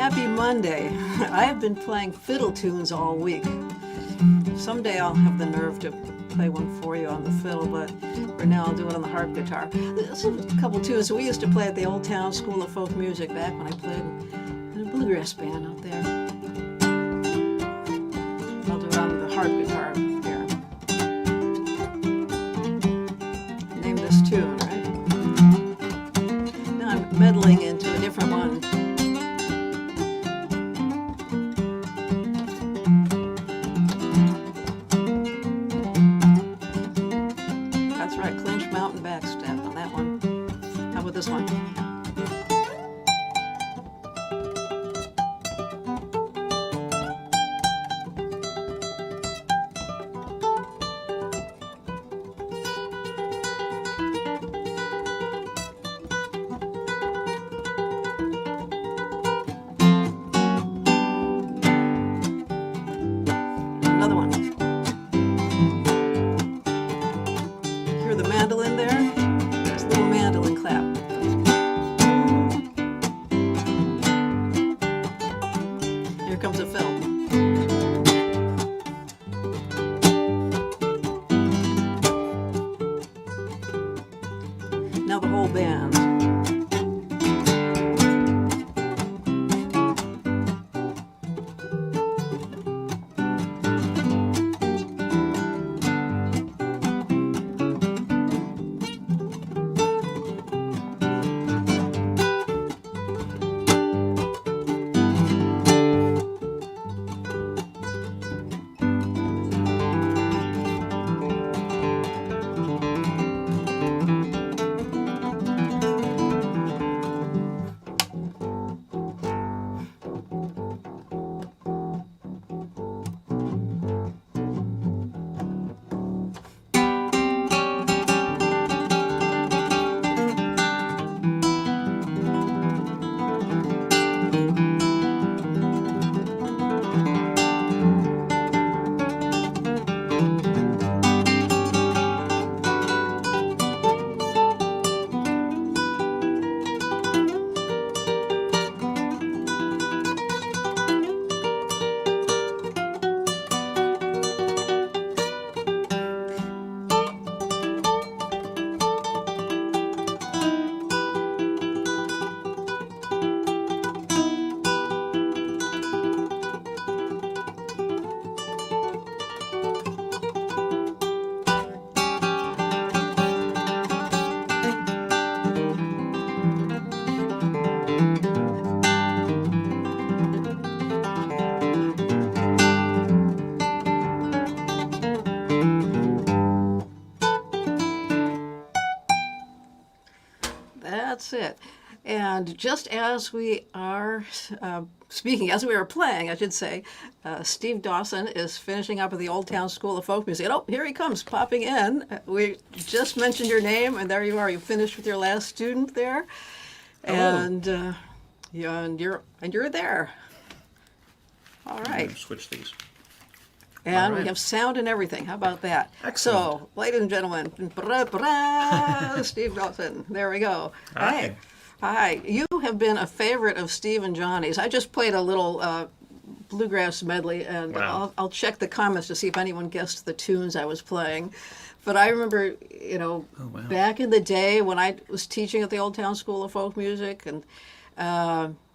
Happy Monday. I have been playing fiddle tunes all week. Someday I'll have the nerve to play one for you on the fiddle, but for now I'll do it on the harp guitar. This is a couple tunes we used to play at the Old Town School of Folk Music back when I played in a bluegrass band out there. I'll do it on the harp guitar here. Name this tune, right? Now I'm meddling into a different one. That's right, clinch, mountain, back step on that one. How about this one? Another one. Hear the mandolin there? There's a little mandolin clap. Here comes a fill. Now the whole band. That's it. And just as we are speaking, as we are playing, I should say, Steve Dawson is finishing up at the Old Town School of Folk Music. Oh, here he comes, popping in. We just mentioned your name, and there you are. You finished with your last student there, and you're there. All right. Switch these. And right. we have sound and everything. How about that? Excellent. So, ladies and gentlemen, Steve Dawson. There we go. Hi. Hi. You have been a favorite of Steve and Johnny's. I just played a little bluegrass medley, and Wow. I'll check the comments to see if anyone guessed the tunes I was playing. But I remember, back in the day when I was teaching at the Old Town School of Folk Music and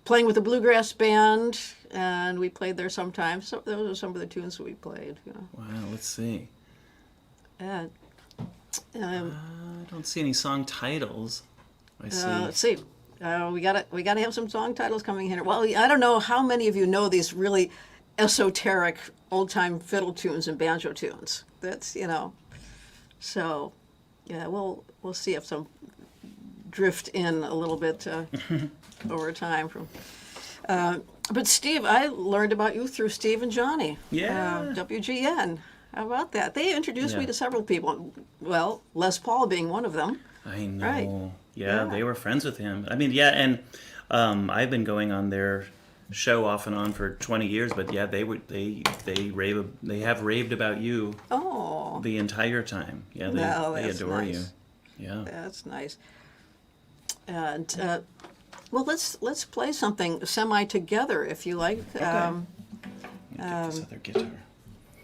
playing with the bluegrass band, and we played there sometimes. So those are some of the tunes that we played. Wow, let's see. And, I don't see any song titles. I see. let's see. We gotta have some song titles coming in here. Well, I don't know how many of you know these really esoteric old-time fiddle tunes and banjo tunes. That's So, yeah, we'll see if some drift in a little bit over time from. But Steve, I learned about you through Steve and Johnnie. Yeah. WGN. How about that? They introduced me Yeah. to several people. Well, Les Paul being one of them. I know. Right. Yeah, Yeah. they were friends with him. I mean, yeah, and I've been going on their show off and on for 20 years, but yeah, they have raved about you Oh, the entire time. Yeah, they that's adore nice. you. Yeah. That's nice. And Well, let's play something semi together if you like. Okay. Let me get this other guitar.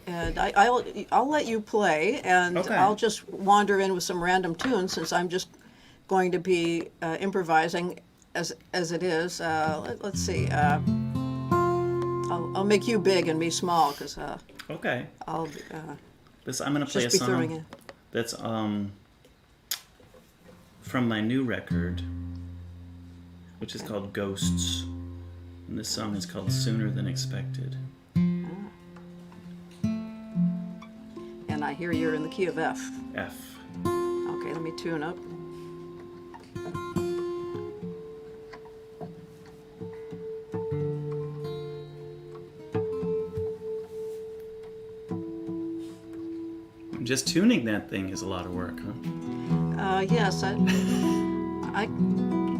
And I'll let you play, and Okay. I'll just wander in with some random tunes since I'm just going to be improvising as it is. Let's see. I'll make you big and me small because Okay. I'll I'm gonna play a just be throwing song in. that's from my new record, which is called Ghosts, and this song is called Sooner Than Expected. And I hear you're in the key of F. F. Okay, let me tune up. Just tuning that thing is a lot of work, huh? Yes, I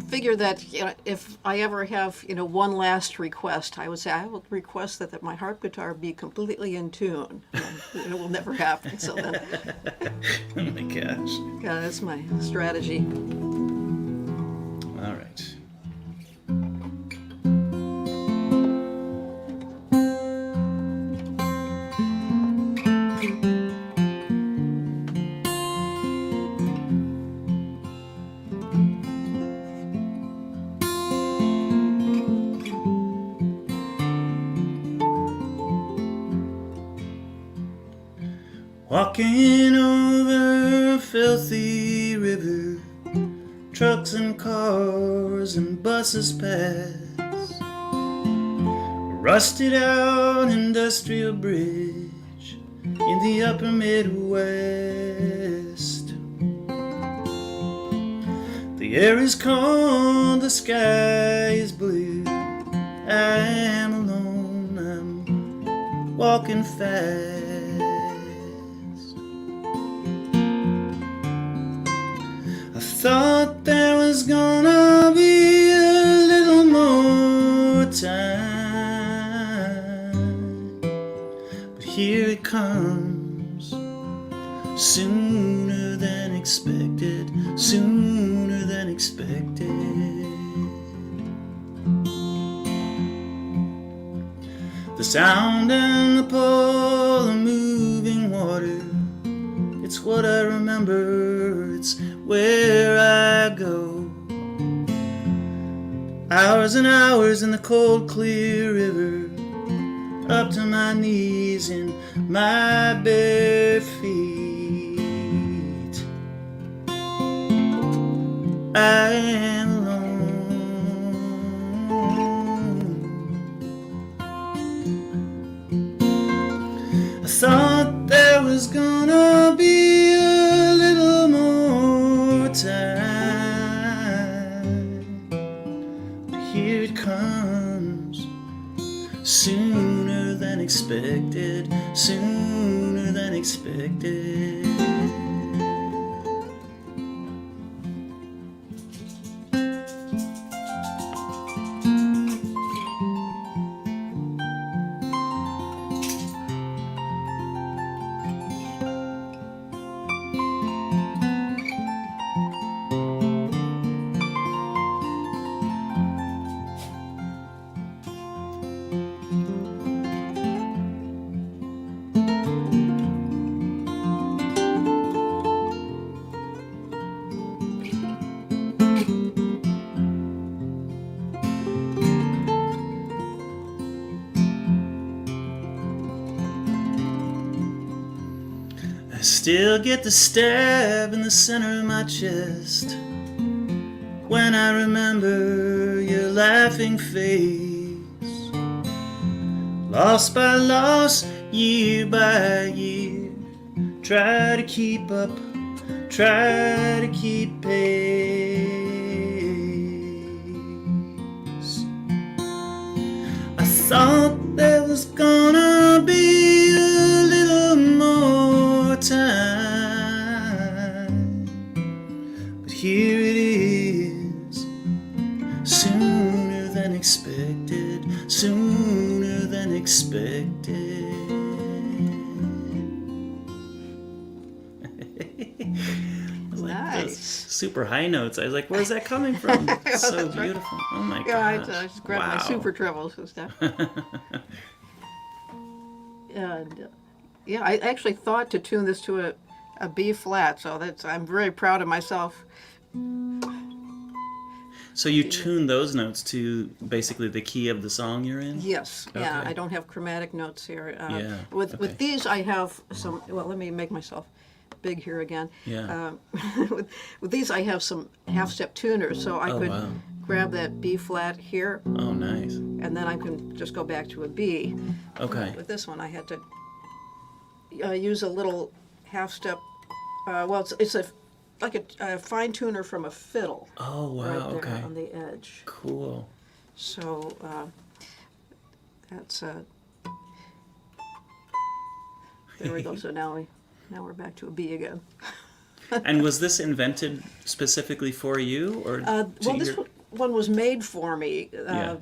figure that if I ever have one last request, I would say I will request that my harp guitar be completely in tune. It will never happen. So then, Oh my gosh. yeah, that's my strategy. All right. Walking over a filthy river, trucks and cars and buses pass. A rusted out industrial bridge in the upper Midwest. The air is cold, the sky is blue. I am alone, I'm walking fast. I thought there was gonna be a little more time, but here it comes, sooner than expected, sooner than expected. The sound and the pull of moving water, it's what I remember, it's where I go. Hours and hours in the cold clear river, up to my knees in my bare feet. I am alone. I thought there was gonna be a little more time, but here it comes, sooner than expected, sooner than expected. I still get the stab in the center of my chest when I remember your laughing face. Loss by loss, year by year, try to keep up, try to keep pace. I thought there was gonna be a little more time, but here it is, sooner than expected, sooner than expected. Nice. super high notes. I was like, where's that coming from? It's so That's right. beautiful. Oh my Yeah, gosh. I just grabbed my Wow. super trebles and stuff. And yeah, I actually thought to tune this to a B flat, so I'm very proud of myself. So you tune those notes to basically the key of the song you're in? Yes, yeah, Okay. I don't have chromatic notes here. Yeah, With okay. these, I have some. Well, let me make myself big here again. Yeah. With these, I have some half-step tuners, so I Oh, could wow. grab that B flat here, Oh, nice. and then I can just go back to a B. Okay. With this one, I had to use a little half-step. Well, it's like a fine tuner from a fiddle. Oh, wow. Right there Okay. on the edge. Cool. So that's there we go. So now we're back to a B again. And was this invented specifically for you, or to Well, this your... one was made for me. Yeah.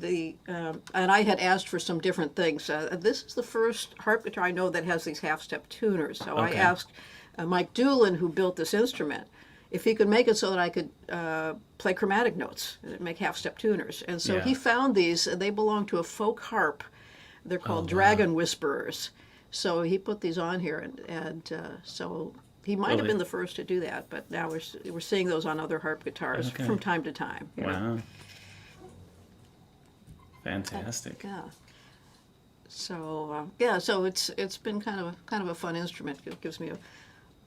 And I had asked for some different things. This is the first harp guitar I know that has these half-step tuners. So I Okay. asked Mike Doolin, who built this instrument, if he could make it so that I could play chromatic notes, make half-step tuners. And so Yeah. he found these. They belong to a folk harp. They're called Dragon Whisperers. So he put these on here, and so he might have Really? been the first to do that. But now we're seeing those on other harp guitars Okay. from time to time. you know. Wow. Fantastic. Yeah. So yeah, so it's been kind of a fun instrument. It gives me a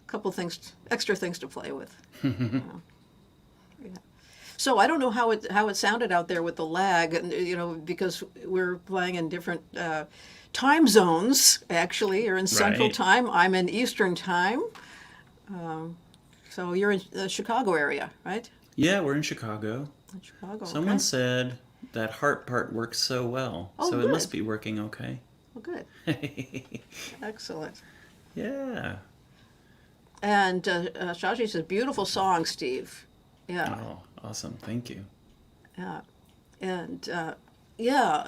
couple things, extra things to play with. Yeah. So I don't know how it sounded out there with the lag, and because we're playing in different time zones. Actually, you're in Central Right. Time. I'm in Eastern Time. So you're in the Chicago area, right? Yeah, we're in Chicago. In Chicago. Someone okay. said that Harp part works so well, Oh, so it good. must be working okay. Well, good. Excellent. Yeah. And Shashi says, beautiful song, Steve. Yeah, Oh, awesome. Thank you. yeah. And yeah,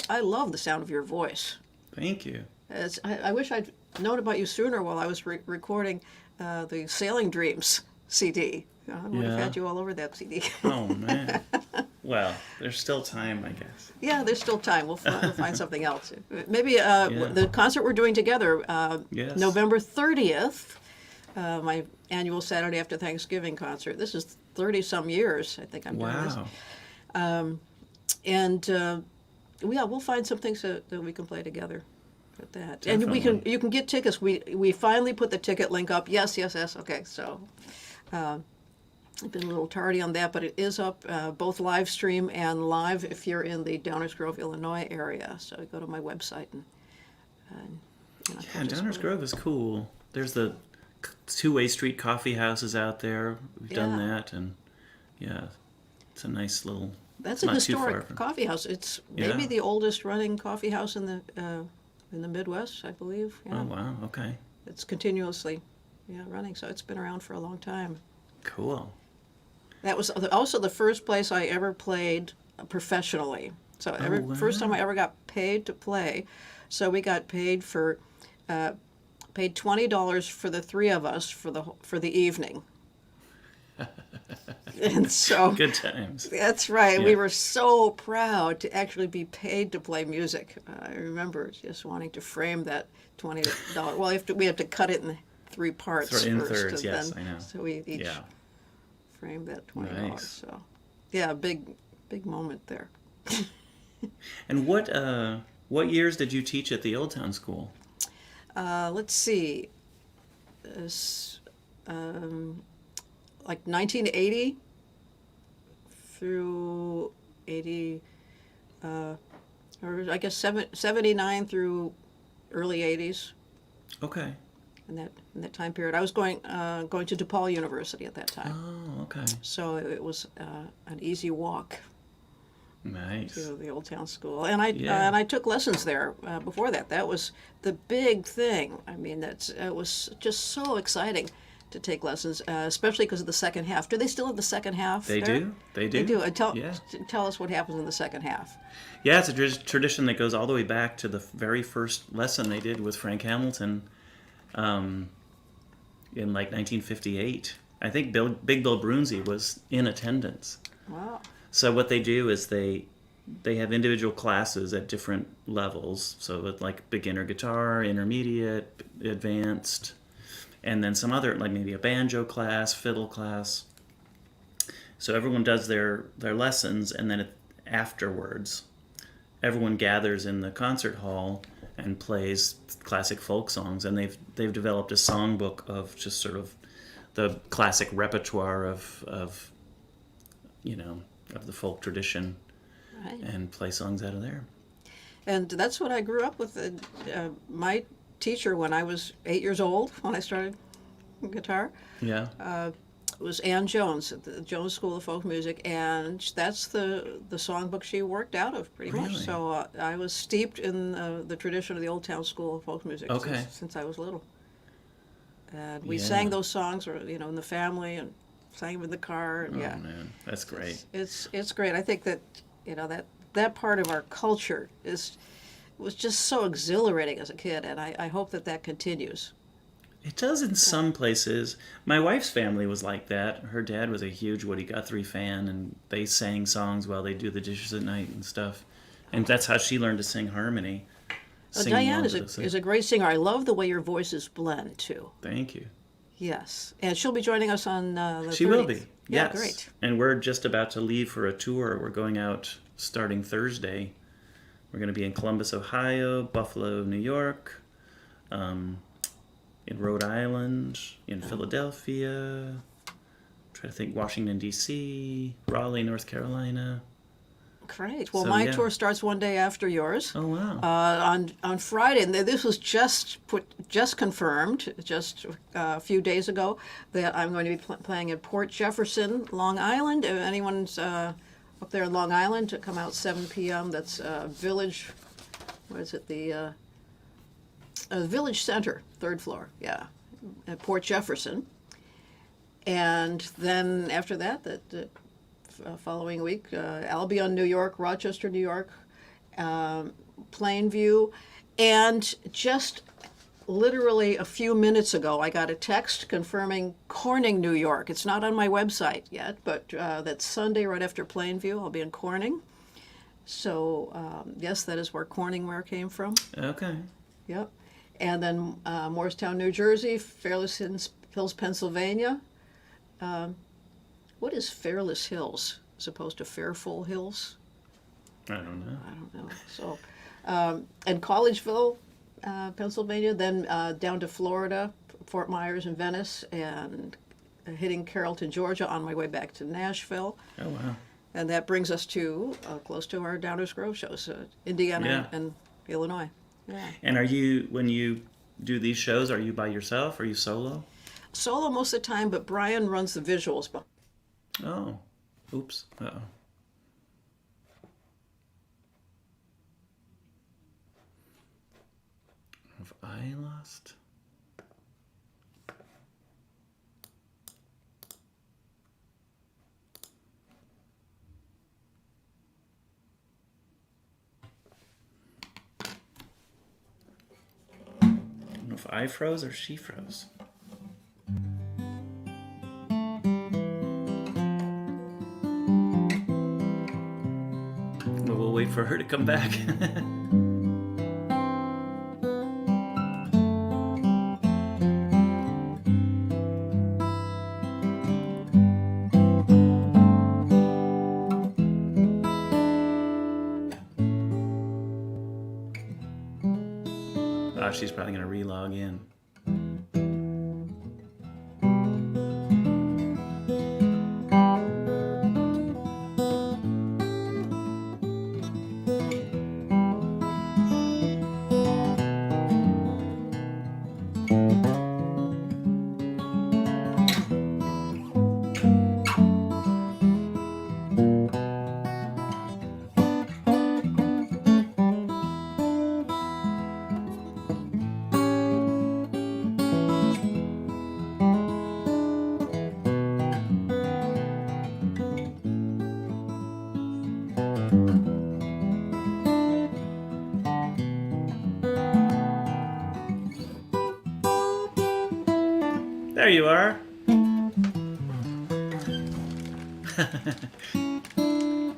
I love the sound of your voice. Thank you. I wish I'd known about you sooner while I was recording the Sailing Dreams CD. I would have Yeah. had you all over that CD. Oh, man. Well, there's still time, I guess. Yeah, there's still time. We'll find something else. Maybe the concert we're doing together, Yes. November 30th, my annual Saturday after Thanksgiving concert. This is 30-some years, I think I'm doing this. Wow. And yeah, we'll find some things that we can play together with that. And Definitely. you can get tickets. We finally put the ticket link up. Yes. Okay, so I've been a little tardy on that, but it is up both live stream and live if you're in the Downers Grove, Illinois area. So go to my website and Yeah, Downers Grove is cool. There's the two-way street coffee houses out there. We've done Yeah. that, and yeah, it's a nice little... That's it's a not too far historic from- coffee house. It's maybe Yeah. the oldest running coffee house in the Midwest, I believe. Yeah. Oh, wow. Okay. It's continuously running, so it's been around for a long time. Cool. That was also the first place I ever played professionally. So first time I ever got paid to play. So we got paid paid $20 for the three of us for the evening. And so Good times. that's right. Yeah. We were so proud to actually be paid to play music. I remember just wanting to frame that $20. Well, we have to cut it in three parts In first, thirds, and yes, then, I know. so we each Yeah. framed that $20. Nice. So, yeah, big moment there. And what years did you teach at the Old Town School? Let's see, like 1980 through 80, or I guess 79 through early 80s. Okay. In that time period, I was going to DePaul University at that time, Oh, okay. so it was an easy walk Nice. to the Old Town School, and Yeah. I took lessons there before that. That was the big thing. I mean, it was just so exciting to take lessons, especially because of the second half. Do they still have the second half? They there? do. They do. They do. And Yeah. tell us what happens in the second half. Yeah, it's a tradition that goes all the way back to the very first lesson they did with Frank Hamilton in like 1958. I think Big Bill Brunsey was in attendance. Wow. So what they do is they have individual classes at different levels. So with like beginner guitar, intermediate, advanced, and then some other, like maybe a banjo class, fiddle class. So everyone does their lessons, and then afterwards, everyone gathers in the concert hall and plays classic folk songs. And they've developed a songbook of just sort of the classic repertoire of the folk tradition, Right. and play songs out of there. And that's what I grew up with. My teacher, when I was 8 years old, when I started guitar, Yeah. was Ann Jones at the Jones School of Folk Music, and that's the songbook she worked out of pretty much. Really? So I was steeped in the tradition of the Old Town School of Folk Music Okay. since I was little. And we Yeah. sang those songs, or in the family, and sang them in the car. And Oh yeah, man, that's great. it's great. I think that that part of our culture was just so exhilarating as a kid, and I hope that continues. It does in some places. My wife's family was like that. Her dad was a huge Woody Guthrie fan, and they sang songs while they do the dishes at night and stuff. And that's how she learned to sing harmony. Singing Diane along is to the sing- is a great singer. I love the way your voices blend too. Thank you. Yes, and she'll be joining us on the She will 30th. be. Yeah, Yes. great. And we're just about to leave for a tour. We're going out starting Thursday. We're going to be in Columbus, Ohio, Buffalo, New York, in Rhode Island, in Philadelphia, try to think, Washington, D.C., Raleigh, North Carolina. Great. Well, So, my yeah. tour starts one day after yours. Oh, wow. On Friday, and this was just confirmed just a few days ago, that I'm going to be playing at Port Jefferson, Long Island. If anyone's up there in Long Island, to come out 7 p.m. That's Village. What is it? The Village Center, 3rd floor. Yeah, at Port Jefferson. And then after that, following week, Albion, New York, Rochester, New York, Plainview, and just literally a few minutes ago, I got a text confirming Corning, New York. It's not on my website yet, but that's Sunday right after Plainview. I'll be in Corning. So yes, that is where Corningware came from. Okay. Yep. And then Morristown, New Jersey, Fairless Hills, Pennsylvania. What is Fairless Hills as opposed to Fairfull Hills? I don't know. I don't know. So, and Collegeville, Pennsylvania, then down to Florida, Fort Myers and Venice, and hitting Carrollton, Georgia on my way back to Nashville. Oh, wow. And that brings us to close to our Downers Grove shows, Indiana Yeah. and Illinois. Yeah. And when you do these shows, are you by yourself? Are you solo? Solo most of the time, but Brian runs the visuals. Oh. Oops. Uh-oh. Have I lost? I don't know if I froze or she froze. But we'll wait for her to come back. She's probably going to re-log in. There you are. I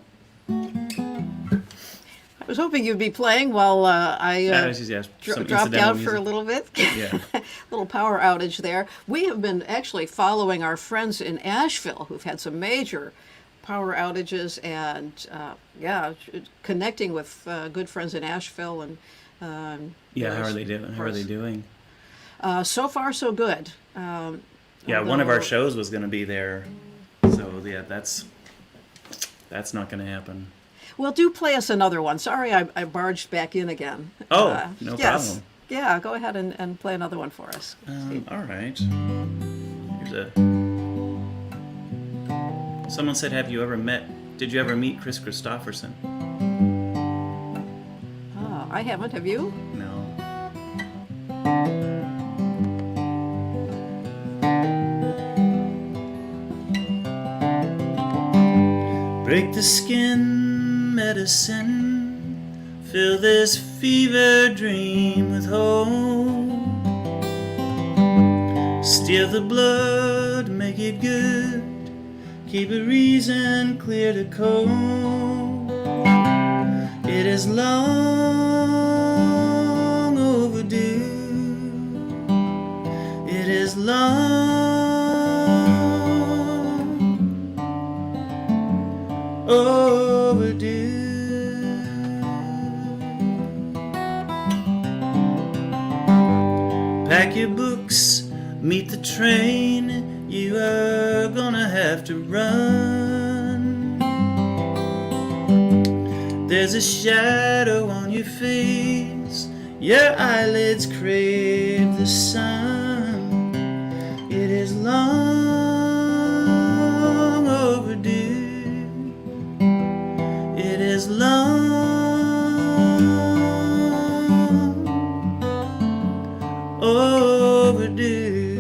was hoping you'd be playing while I some dropped incidental out for a music. little bit. Yeah. Little power outage there. We have been actually following our friends in Asheville who've had some major power outages and connecting with good friends in Asheville and Yeah, how are there's- they doing? How are they doing? So far, so good. Yeah, one of our although- shows was going to be there, so yeah, that's not going to happen. Well, do play us another one. Sorry, I barged back in again. Oh, no yes. problem. Yeah, go ahead and play another one for us. All right. Here's a. Someone said, Did you ever meet Chris Christopherson? Oh, I haven't. Have you? No. Break the skin medicine, fill this fever dream with hope. Steal the blood, make it good, keep a reason clear to cope. It is long overdue. It is long overdue. Pack your books, meet the train. You are gonna have to run. There's a shadow on your face. Your eyelids crave the sun. It is long overdue. It is long overdue.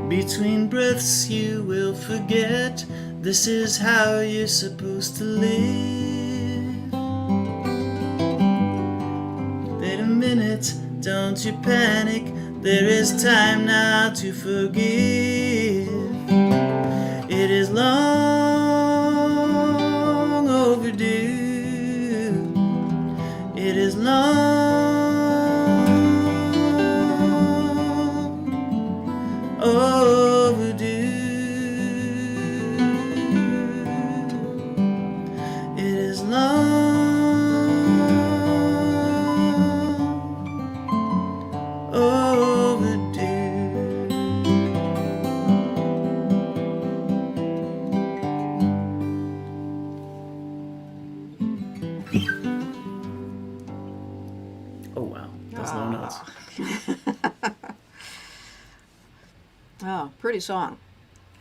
Between breaths you will forget. This is how you're supposed to live. Wait a minute, don't you panic. There is time now to forgive. It is long overdue. It is long overdue. It is long overdue. Oh wow, those low notes. Oh, pretty song.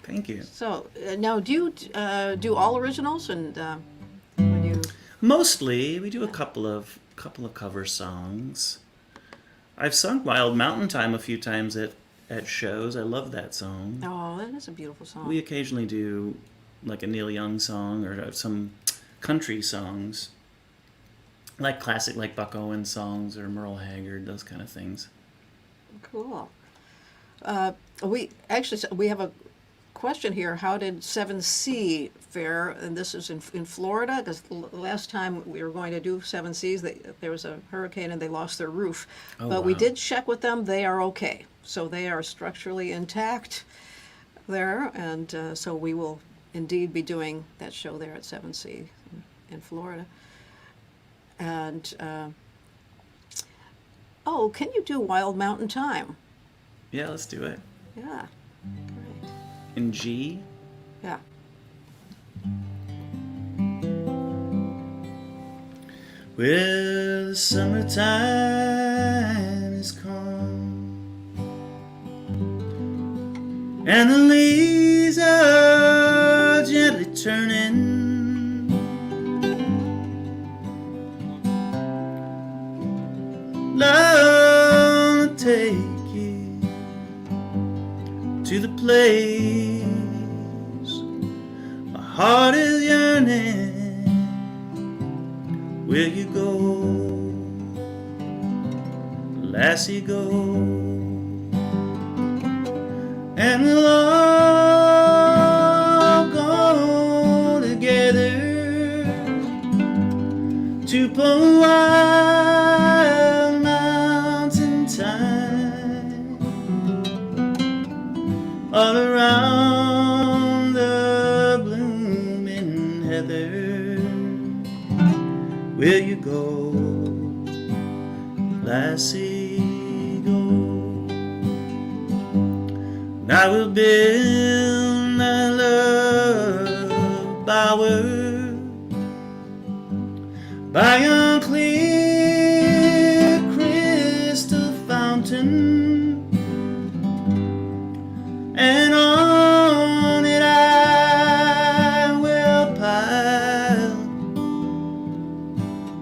Thank you. So now, do you do all originals? And when you Mostly, we do a couple of cover songs. I've sung "Wild Mountain Time" a few times at shows. I love that song. oh, that is a beautiful song. We occasionally do like a Neil Young song or some country songs, like classic, like Buck Owens songs or Merle Haggard, those kind of things. Cool. We have a question here. How did 7C fare? And this is in Florida, because last time we were going to do 7Cs, there was a hurricane and they lost their roof. Oh, but we wow. did check with them. They are okay. So they are structurally intact there. And so we will indeed be doing that show there at 7C in Florida. And, can you do Wild Mountain Time? Yeah, let's do it. Yeah. Great. In G. Yeah. Well, the summertime is come, and the leaves are gently turning. Love will take you to the place my heart is yearning. Will you go, lassie, go? And we'll all go together to Wild Mountain time, all around the blooming heather. Will you go, lassie, go? And I will build my love bower by a clear crystal fountain, and on it I will pile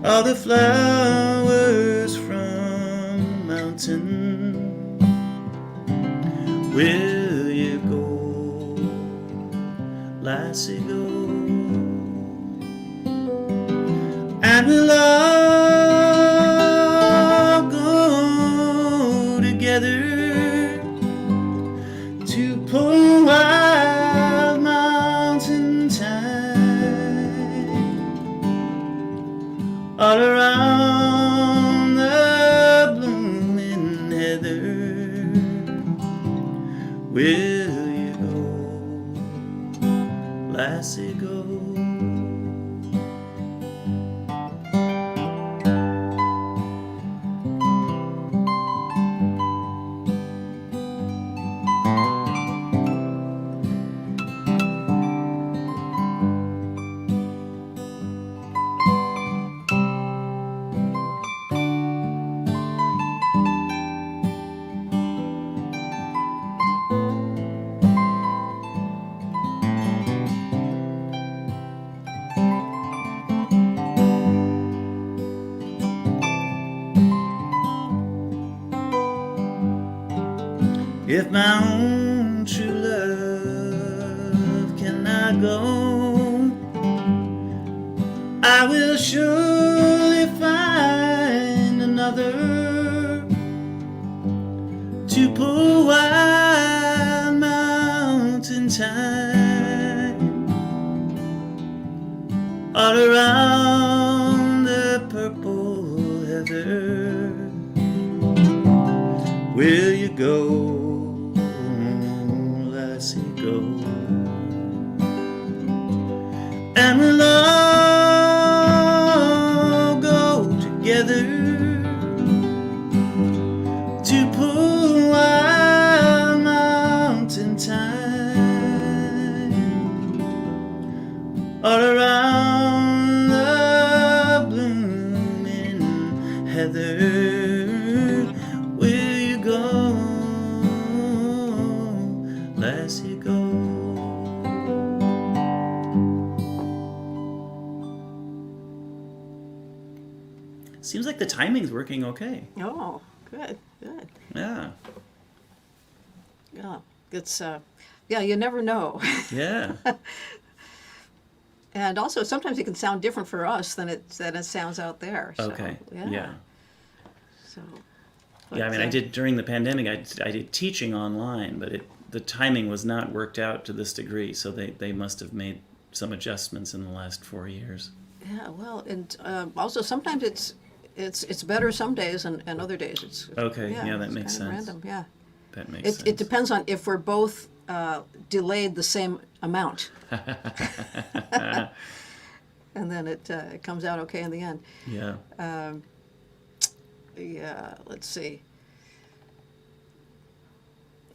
all the flowers from the mountain. Will you go, lassie, go? And we'll all go together to Wild Mountain time, all around the blooming heather. Will you go, lassie, go? If my own true love cannot go, I will surely find another to pull Wild Mountain time, all around the purple heather. Will you go, lassie, go? And we'll all go together to Wild Mountain time, all around the blooming heather. Will you go, lassie, go? Seems like the timing's working okay. Oh, good, good. Yeah. Yeah, it's yeah, you never know. Yeah. And also, sometimes it can sound different for us than it sounds out there. So, Okay. Yeah. Yeah. So. Yeah, I mean, I did during the pandemic. I did teaching online, but the timing was not worked out to this degree. So they must have made some adjustments in the last 4 years. Yeah, well, and also sometimes it's better some days, and other days it's Okay, yeah, that it's makes kind of sense. Random, yeah. That makes sense. It depends on if we're both delayed the same amount, and then it comes out okay in the end. Yeah. Yeah, let's see.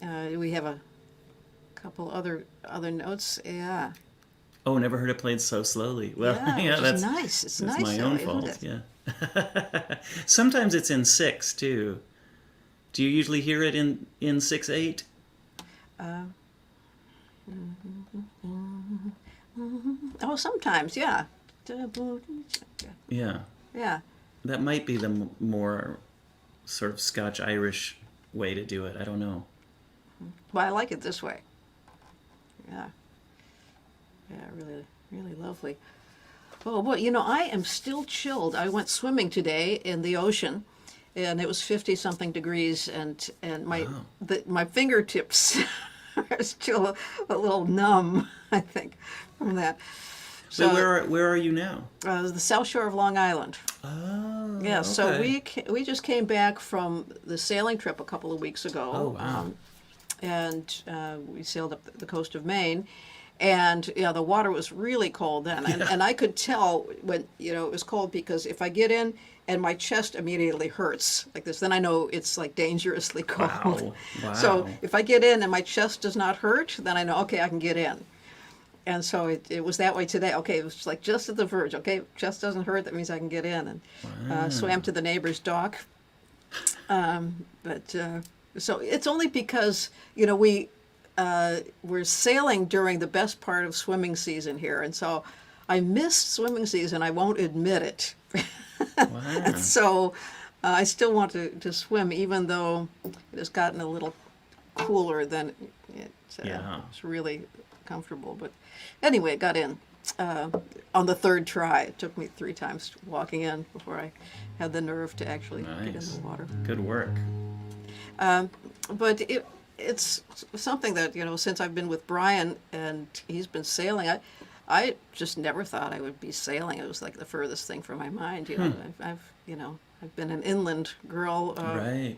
We have a couple other notes. Yeah. Oh, never heard it played so slowly. Well, yeah, which that's is nice. It's that's nice, my though, own isn't fault. it? Yeah. Sometimes it's in 6 too. Do you usually hear it in 6/8? Oh, sometimes, yeah. Yeah. Yeah. That might be the more sort of Scotch-Irish way to do it. I don't know. Well, I like it this way. Yeah. Yeah, really, really lovely. Oh, boy, I am still chilled. I went swimming today in the ocean, and it was 50-something degrees, and my Wow. my fingertips are still a little numb, I think, from that. So, Wait, where are you now? the South Shore of Long Island. Oh, Yeah, so okay. we just came back from the sailing trip a couple of weeks ago. Oh, wow. And we sailed up the coast of Maine, and yeah, the water was really cold then, and I could tell when it was cold, because if I get in and my chest immediately hurts like this, then I know it's like dangerously cold. Wow. Wow. So if I get in and my chest does not hurt, then I know, okay, I can get in. And so it was that way today. Okay, it was like just at the verge. Okay, chest doesn't hurt, that means I can get in. And swam to the neighbor's dock. So it's only because we're sailing during the best part of swimming season here, and so I missed swimming season. I won't admit it. Wow. So I still want to swim, even though it has gotten a little cooler than it's really comfortable. But anyway, it got in on the third try. It took me 3 times walking in before I had the nerve to actually get in the water. Good work. But it's something that, Since I've been with Brian and he's been sailing, I just never thought I would be sailing. It was like the furthest thing from my mind. I've been an inland girl. Right.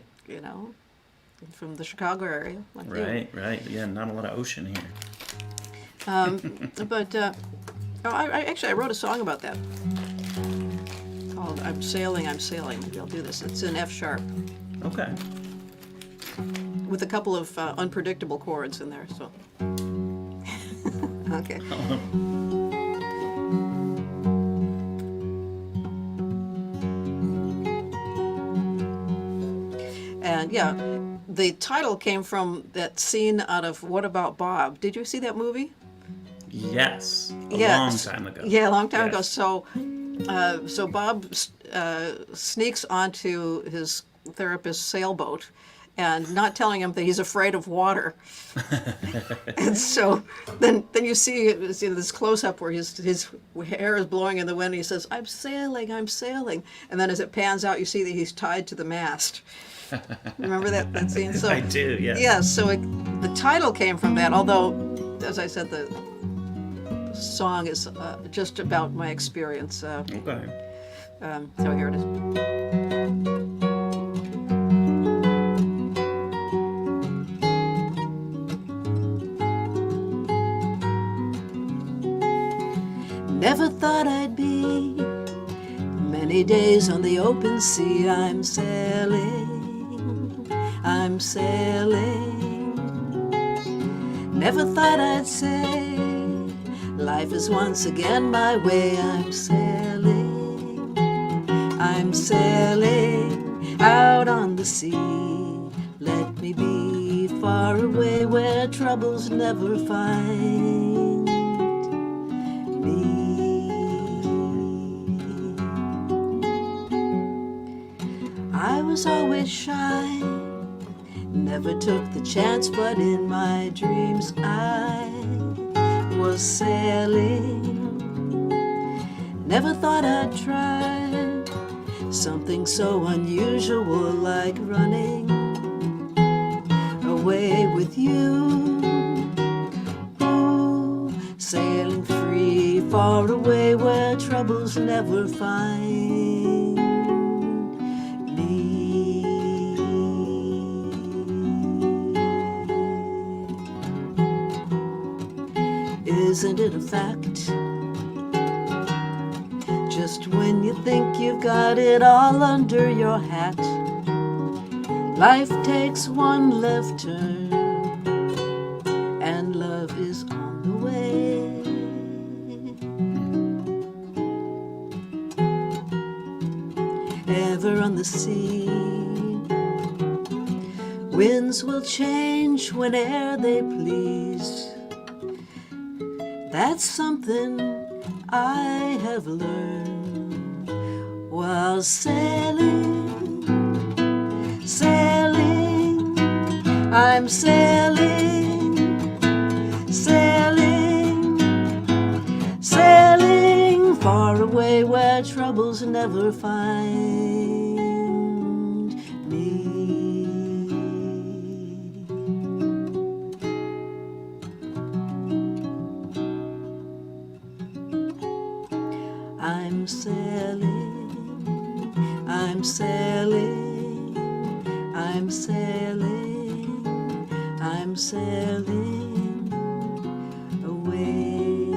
From the Chicago area. Like you. Right. Yeah, not a lot of ocean here. But I wrote a song about that called "I'm Sailing, I'm Sailing." Maybe I'll do this. It's in F sharp Okay. with a couple of unpredictable chords in there. So okay. And yeah, the title came from that scene out of What About Bob? Did you see that movie? Yes. A Yeah. long time ago. Yeah, a long time ago. Yes. So Bob sneaks onto his therapist's sailboat, and not telling him that he's afraid of water. And so then you see this close up where his hair is blowing in the wind, and he says, I'm sailing. And then as it pans out, you see that he's tied to the mast. Remember that scene? So I do, yes. Yeah, so the title came from that, although, as I said, the song is just about my experience. Okay. So here it is. Never thought I'd be many days on the open sea. I'm sailing. Never thought I'd say life is once again my way. I'm sailing out on the sea. Let me be far away where troubles never find me. I was always shy, never took the chance, but in my dreams I was sailing. Never thought I'd try something so unusual like running away with you. Ooh, sailing free, far away where troubles never find me. Isn't it a fact? Just when you think you've got it all under your hat, life takes one left turn, and love is on the way. Ever on the sea, winds will change whene'er they please. That's something I have learned while sailing, sailing. I'm sailing, sailing, sailing far away where troubles never find me. I'm sailing, I'm sailing, I'm sailing, I'm sailing away.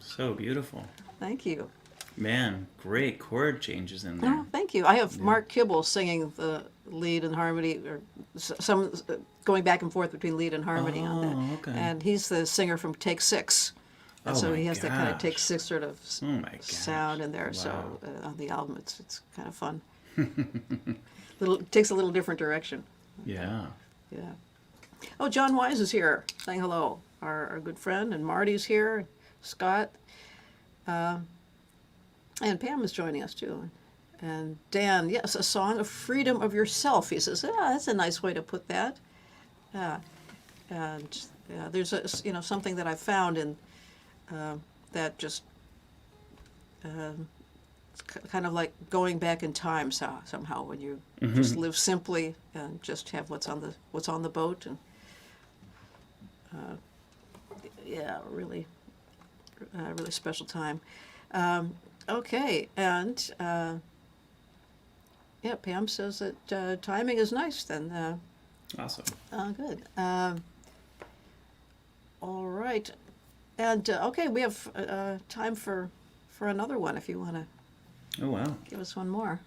So beautiful. Thank you. Man, great chord changes in there. Oh, thank you. I have Mark Kibble singing the lead and harmony, or some going back and forth between lead and harmony on that. Okay. And he's the singer from Take Six. And so he has that kind of Take Six sort of sound in there. Wow. So on the album, it's kind of fun. It takes a little different direction. Yeah. Yeah. Oh, John Wise is here saying hello. Our good friend, and Marty's here, Scott. And Pam is joining us too. And Dan, yes, a song of freedom of yourself. He says, yeah, that's a nice way to put that. And there's something that I found in that just kind of like going back in time somehow when you just live simply and just have what's on the boat, and really special time. Okay, and Pam says that timing is nice then. Awesome. Good. All right, and okay, we have time for another one if you want to. Oh, wow. Give us one more,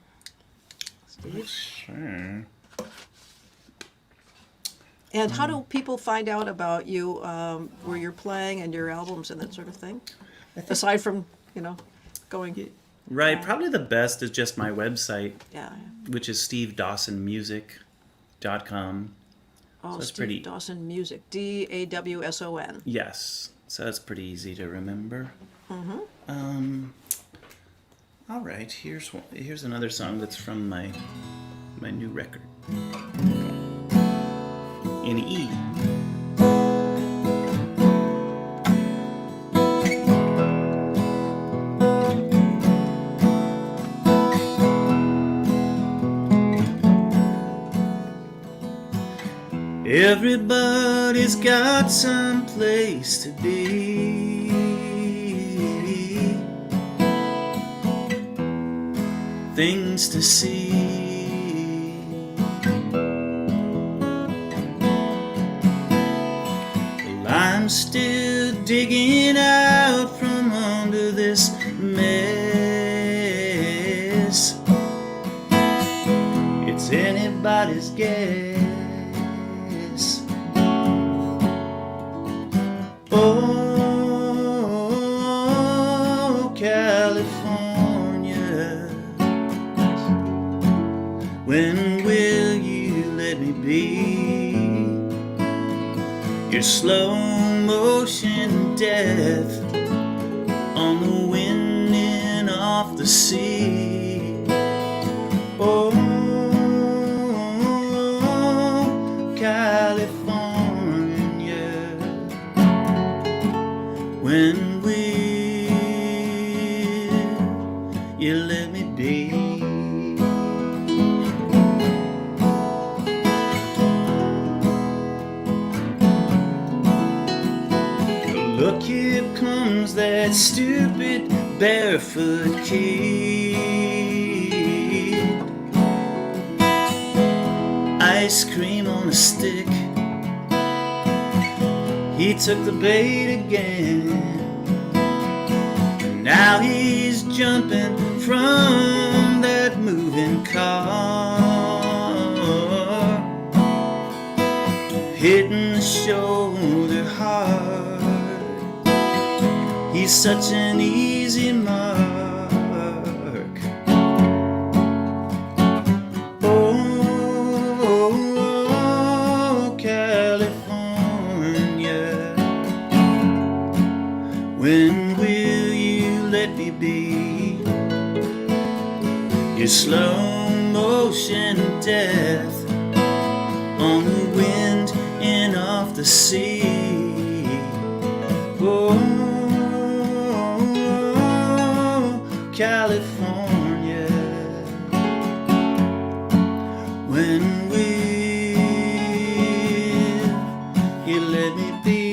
Steve. Sure. And how do people find out about you, where you're playing and your albums and that sort of thing? Aside from, going... Right, probably the best is just my website, Yeah. which is stevedawsonmusic.com. Oh, So that's Steve pretty- Dawson Music. Dawson. Yes, so that's pretty easy to remember. All right, here's another song that's from my new record. In E. Everybody's got some place to be. Things to see. Well, I'm still digging out from under this mess. It's anybody's guess. Oh, California, when will you let me be your slow motion death on the wind and off the sea? Oh, California, when will you let me be? Look, here comes that stupid barefoot kid. Ice cream on a stick. He took the bait again. Now he's jumping from that moving car, hitting the shoulder hard. He He's such an easy mark. Oh, California, when will you let me be your slow motion death on the wind and off the sea? Oh, California, when will you let me be?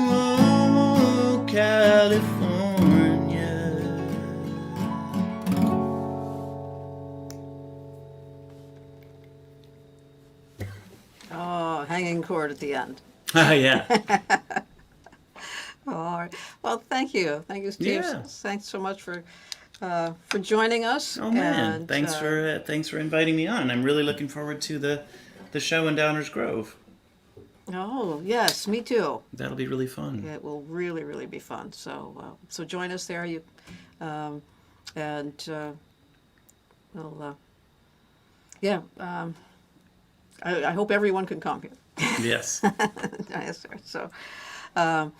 Oh, California. Oh, hanging chord at the end. Yeah. All right. Well, thank you, Steve. Yeah. Thanks so much for joining us. Oh man, And, thanks for inviting me on. I'm really looking forward to the show in Downers Grove. Oh yes, me too. That'll be really fun. It will really, really be fun. So, so join us there. You, and we'll, yeah. I hope everyone can come here. Yes. Yes, sir. So, and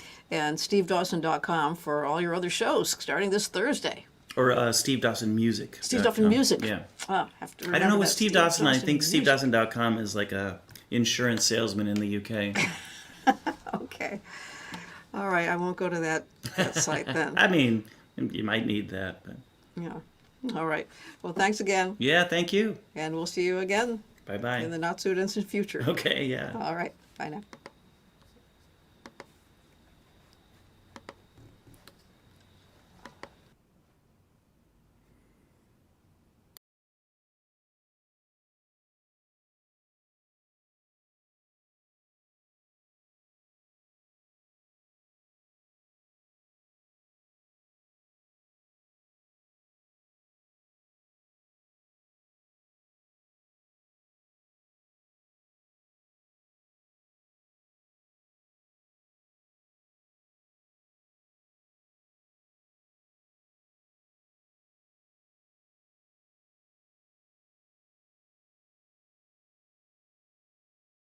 SteveDawson.com for all your other shows starting this Thursday. Or Steve Dawson Music. Steve Dawson Music. Yeah. Oh, have to I don't know remember with that. Steve Dawson. I think Music. SteveDawson.com is like a insurance salesman in the UK. Okay. All right. I won't go to that site then. I mean, you might need that, but Yeah. All right. Well, thanks again, yeah, thank you. and we'll see you again Bye bye. in the not so distant future. Okay, yeah. All right. Bye now.